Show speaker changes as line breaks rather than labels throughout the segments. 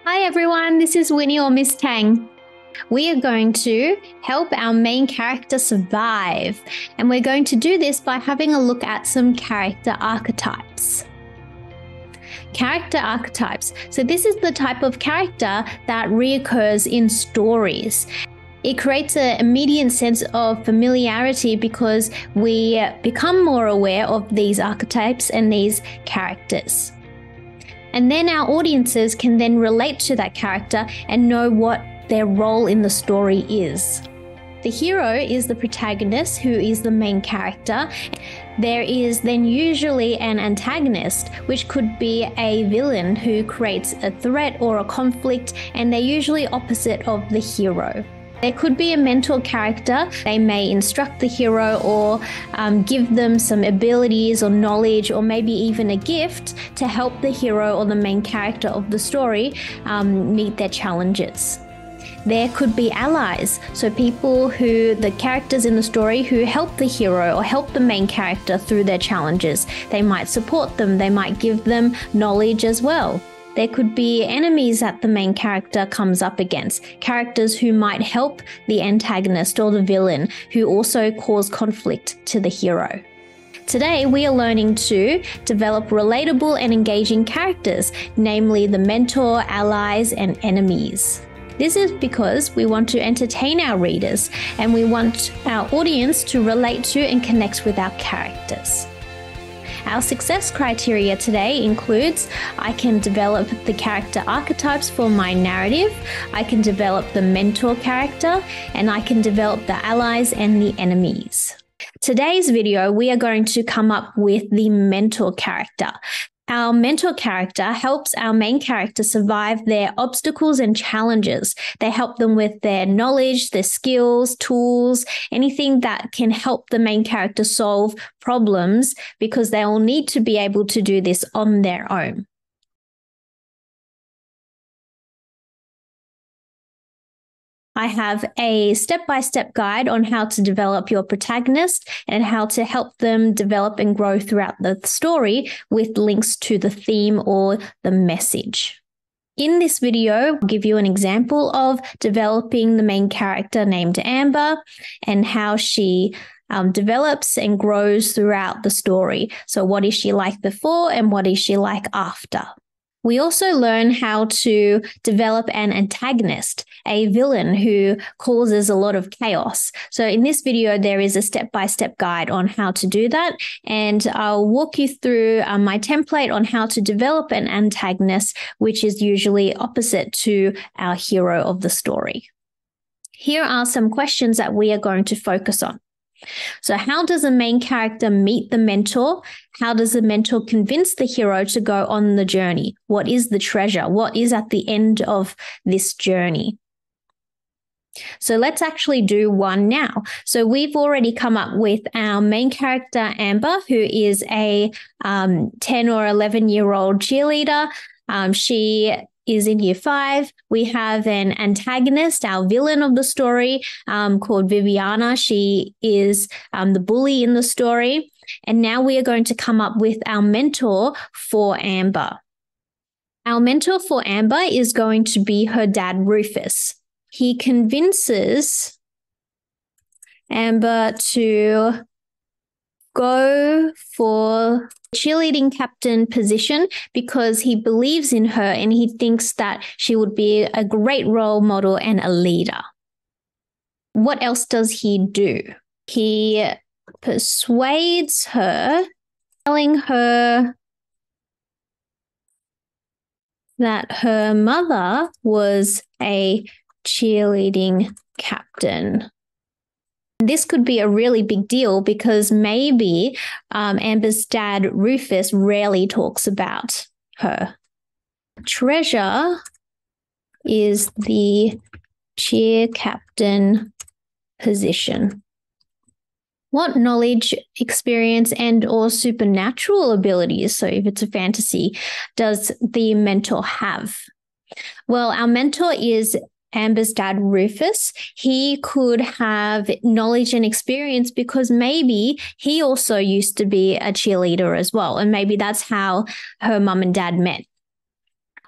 Hi everyone, this is Winnie or Miss Tang. We are going to help our main character survive, and we're going to do this by having a look at some character archetypes. Character archetypes. So this is the type of character that reoccurs in stories. It creates an immediate sense of familiarity because we become more aware of these archetypes and these characters. And then our audiences can then relate to that character and know what their role in the story is. The hero is the protagonist, who is the main character. There is then usually an antagonist, which could be a villain who creates a threat or a conflict, and they're usually opposite of the hero. There could be a mentor character. They may instruct the hero or give them some abilities or knowledge or maybe even a gift to help the hero or the main character of the story meet their challenges. There could be allies, so people the characters in the story who help the hero or help the main character through their challenges. They might support them, they might give them knowledge as well. There could be enemies that the main character comes up against, characters who might help the antagonist or the villain, who also cause conflict to the hero. Today, we are learning to develop relatable and engaging characters, namely the mentor, allies, and enemies. This is because we want to entertain our readers and we want our audience to relate to and connect with our characters. Our success criteria today includes I can develop the character archetypes for my narrative, I can develop the mentor character, and I can develop the allies and the enemies. Today's video, we are going to come up with the mentor character. Our mentor character helps our main character survive their obstacles and challenges. They help them with their knowledge, their skills, tools, anything that can help the main character solve problems because they will need to be able to do this on their own. I have a step-by-step guide on how to develop your protagonist and how to help them develop and grow throughout the story with links to the theme or the message. In this video, I'll give you an example of developing the main character named Amber and how she develops and grows throughout the story. So what is she like before and what is she like after? We also learn how to develop an antagonist, a villain who causes a lot of chaos. So in this video, there is a step-by-step guide on how to do that. And I'll walk you through my template on how to develop an antagonist, which is usually opposite to our hero of the story. Here are some questions that we are going to focus on. So how does the main character meet the mentor? How does the mentor convince the hero to go on the journey? What is the treasure? What is at the end of this journey? So let's actually do one now. So we've already come up with our main character, Amber, who is a 10 or 11-year-old cheerleader. She is in year 5. We have an antagonist, our villain of the story, called Viviana. She is the bully in the story. And now we are going to come up with our mentor for Amber. Our mentor for Amber is going to be her dad, Rufus. He convinces Amber to go for cheerleading captain position because he believes in her and he thinks that she would be a great role model and a leader. What else does he do? He persuades her, telling her that her mother was a cheerleading captain. This could be a really big deal because maybe Amber's dad, Rufus, rarely talks about her. Treasure is the cheer captain position. What knowledge, experience, and or supernatural abilities, so if it's a fantasy, does the mentor have? Well, our mentor is Amber's dad, Rufus. He could have knowledge and experience because maybe he also used to be a cheerleader as well. And maybe that's how her mum and dad met.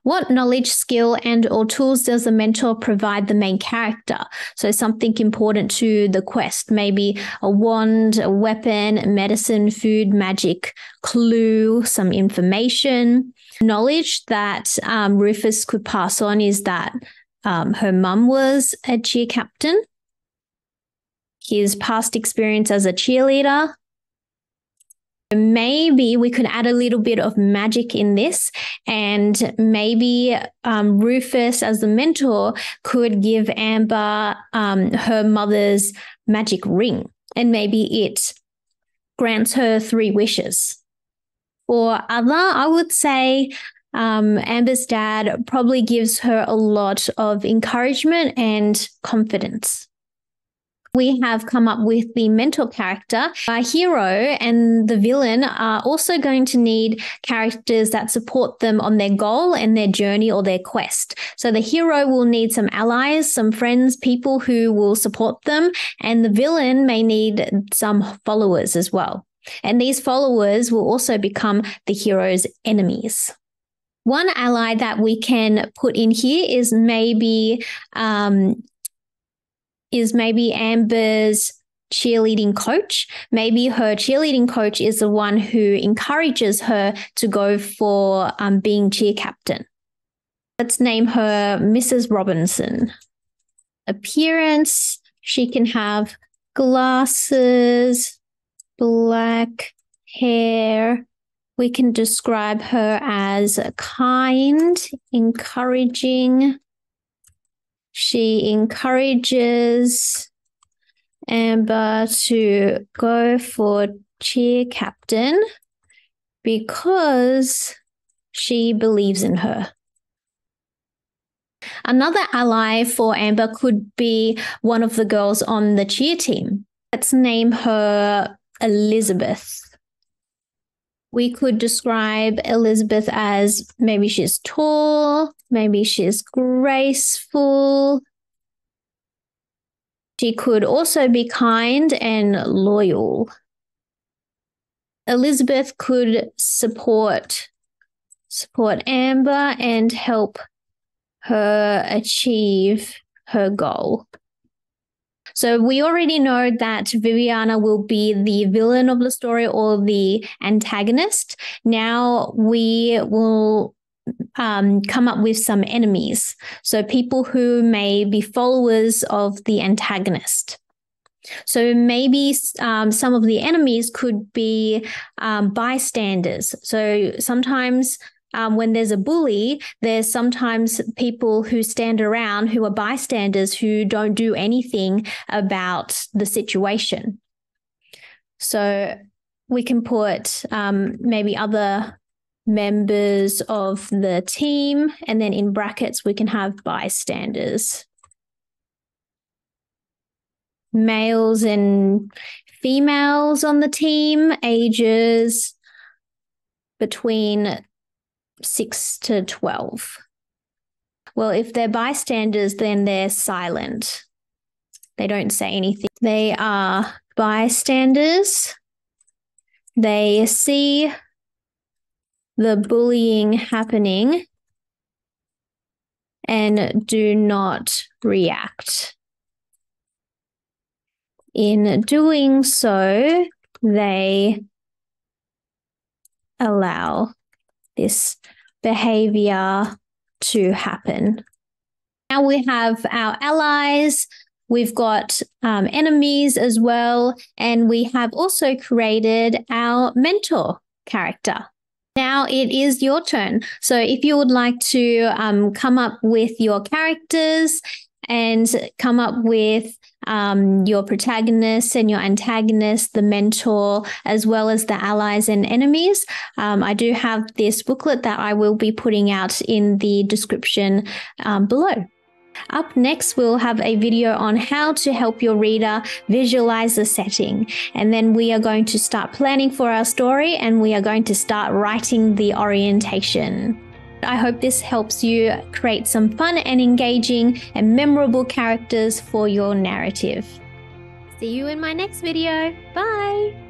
What knowledge, skill, and or tools does the mentor provide the main character? So something important to the quest, maybe a wand, a weapon, medicine, food, magic, clue, some information. Knowledge that Rufus could pass on is that her mum was a cheer captain. His past experience as a cheerleader. Maybe we could add a little bit of magic in this, and maybe Rufus, as the mentor, could give Amber her mother's magic ring, and maybe it grants her 3 wishes. Or other, I would say Amber's dad probably gives her a lot of encouragement and confidence. We have come up with the mentor character. Our hero and the villain are also going to need characters that support them on their goal and their journey or their quest. So the hero will need some allies, some friends, people who will support them, and the villain may need some followers as well. And these followers will also become the hero's enemies. One ally that we can put in here is maybe Amber's cheerleading coach. Maybe her cheerleading coach is the one who encourages her to go for being cheer captain. Let's name her Mrs. Robinson. Appearance, she can have glasses, black hair. We can describe her as kind, encouraging. She encourages Amber to go for cheer captain because she believes in her. Another ally for Amber could be one of the girls on the cheer team. Let's name her Elizabeth. We could describe Elizabeth as maybe she's tall, maybe she's graceful. She could also be kind and loyal. Elizabeth could support Amber and help her achieve her goal. So we already know that Viviana will be the villain of the story or the antagonist. Now we will come up with some enemies. So people who may be followers of the antagonist. So maybe some of the enemies could be bystanders. So sometimes when there's a bully, there's sometimes people who stand around who are bystanders who don't do anything about the situation. So we can put maybe other members of the team, and then in brackets, we can have bystanders. Males and females on the team, ages between 6 to 12. Well, if they're bystanders, then they're silent. They don't say anything. They are bystanders. They see the bullying happening and do not react. In doing so, they allow this behavior to happen. Now we have our allies, we've got enemies as well, and we have also created our mentor character. Now it is your turn. So if you would like to come up with your characters and come up with your protagonist and your antagonist, the mentor, as well as the allies and enemies, I do have this booklet that I will be putting out in the description below. Up next, we'll have a video on how to help your reader visualize the setting. And then we are going to start planning for our story, and we are going to start writing the orientation. I hope this helps you create some fun and engaging and memorable characters for your narrative. See you in my next video. Bye!